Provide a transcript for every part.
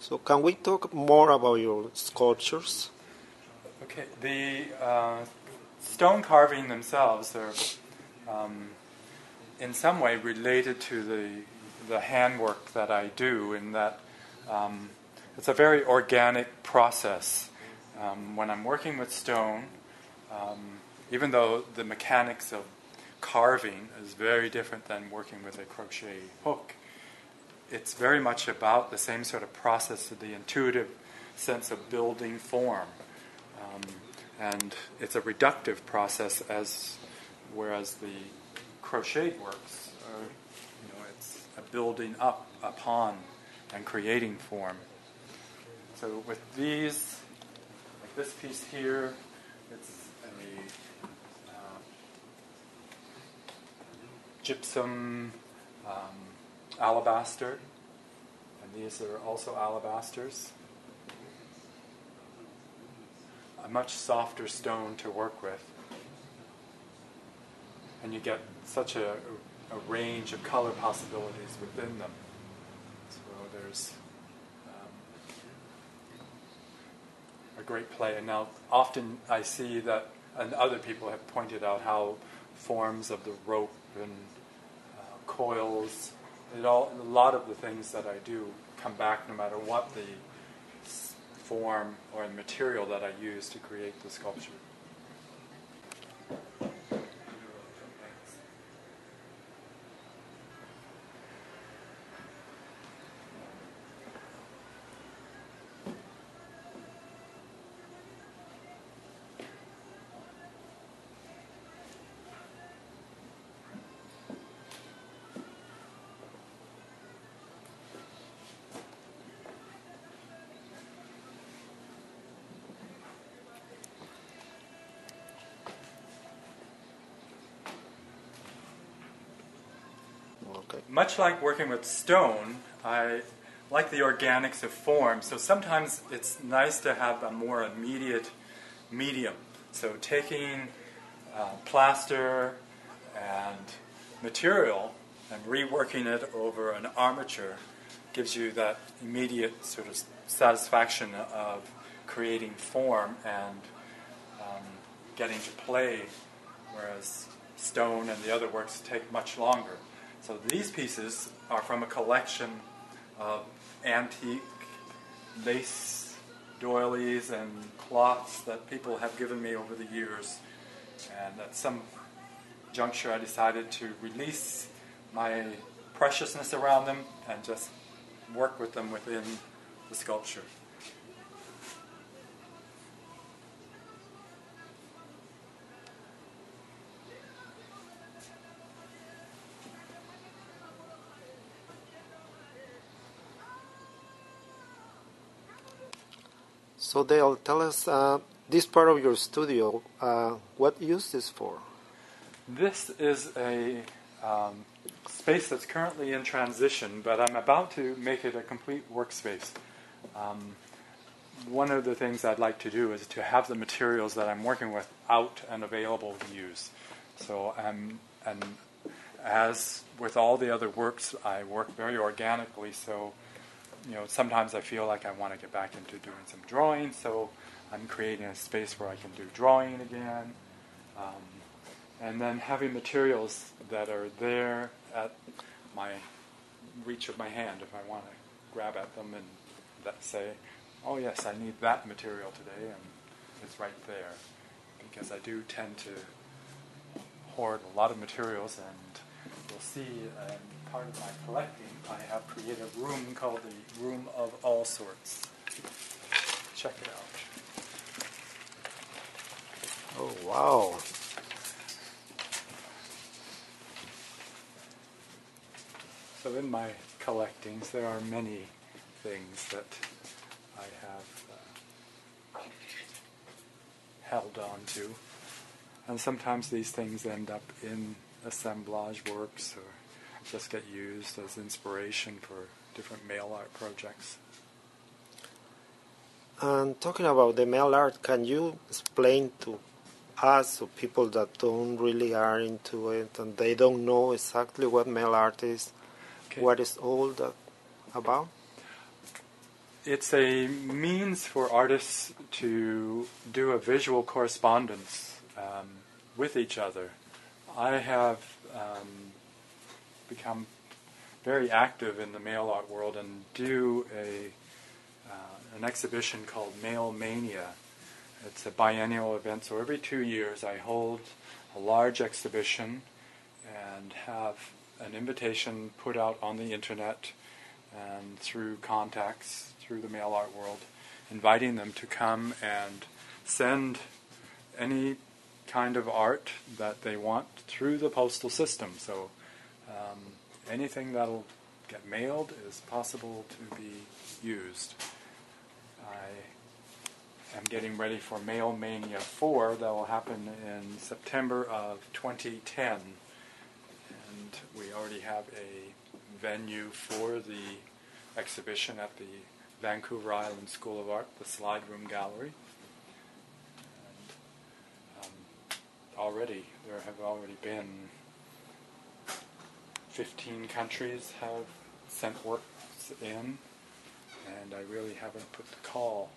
So can we talk more about your sculptures? Okay, the stone carving themselves are in some way related to the handwork that I do, in that it's a very organic process. When I'm working with stone, even though the mechanics of carving is very different than working with a crochet hook, it's very much about the same sort of process of the intuitive sense of building form. And it's a reductive process, whereas the crochet works are, it's a building up upon and creating form. So with these, like this piece here, it's a gypsum alabaster, and these are also alabasters. A much softer stone to work with, and you get such a range of color possibilities within them. So there's a great play. And now often I see that, and other people have pointed out how forms of the rope and coils, a lot of the things that I do come back no matter what the form or the material that I use to create the sculpture. Okay. Much like working with stone, I like the organics of form, so sometimes it's nice to have a more immediate medium. So taking plaster and material and reworking it over an armature gives you that immediate sort of satisfaction of creating form and getting to play, whereas stone and the other works take much longer. So these pieces are from a collection of antique lace doilies and cloths that people have given me over the years. And at some juncture I decided to release my preciousness around them and just work with them within the sculpture. So Dale, tell us this part of your studio, what use is for? This is a space that's currently in transition, but I'm about to make it a complete workspace. One of the things I'd like to do is to have the materials that I'm working with out and available to use. So, and as with all the other works, I work very organically, so sometimes I feel like I want to get back into doing some drawing, so I'm creating a space where I can do drawing again. And then having materials that are there at my reach of my hand if I want to grab at them and say, oh yes, I need that material today, and it's right there. Because I do tend to hoard a lot of materials, and you'll see part of my collecting, I have created a room called the Room of All Sorts. Check it out. Oh, wow. So in my collectings, there are many things that I have held on to. And sometimes these things end up in assemblage works or just get used as inspiration for different mail art projects. And talking about the mail art, can you explain to us, or people that don't really are into it and they don't know exactly what mail art is, what is all that about? it's a means for artists to do a visual correspondence with each other. I have become very active in the mail art world and do an exhibition called Mail Mania. It's a biennial event, so every 2 years I hold a large exhibition and have an invitation put out on the internet and through contacts through the mail art world, inviting them to come and send any kind of art that they want through the postal system. So anything that'll get mailed is possible to be used. I am getting ready for Mail Mania 4 that will happen in September of 2010. And we already have a venue for the exhibition at the Vancouver Island School of Art, the Slide Room Gallery. And there have already been 15 countries have sent works in, and I really haven't put the call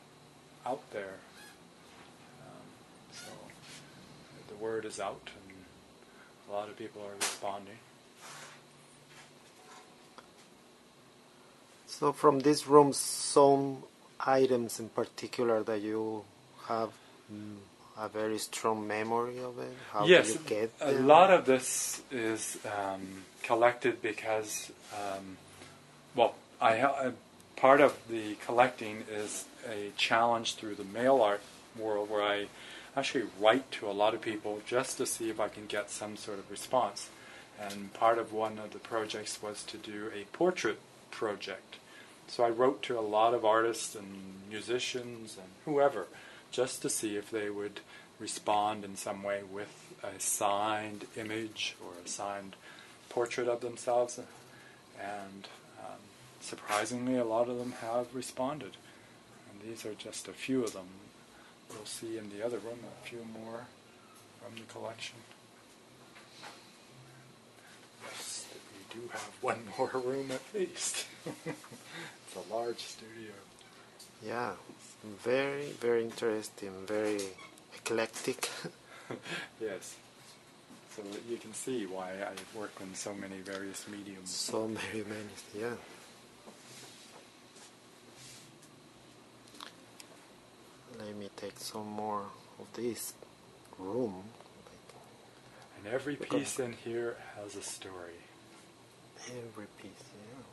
out there. So the word is out, and a lot of people are responding. So from this room, some items in particular that you have a very strong memory of it? How yes, do you get a them? lot of this is collected because, part of the collecting is a challenge through the mail art world where I actually write to a lot of people just to see if I can get some sort of response. And part of one of the projects was to do a portrait project. So I wrote to a lot of artists and musicians and whoever just to see if they would respond in some way with a signed image or a signed portrait of themselves. And surprisingly, a lot of them have responded. And these are just a few of them. We'll see in the other room a few more from the collection. Yes, we do have one more room at least. It's a large studio. Yeah, very, very interesting, very eclectic. Yes. So you can see why I work in so many various mediums. So very many, yeah. Let me take some more of this room. And every piece in here has a story. Every piece, yeah.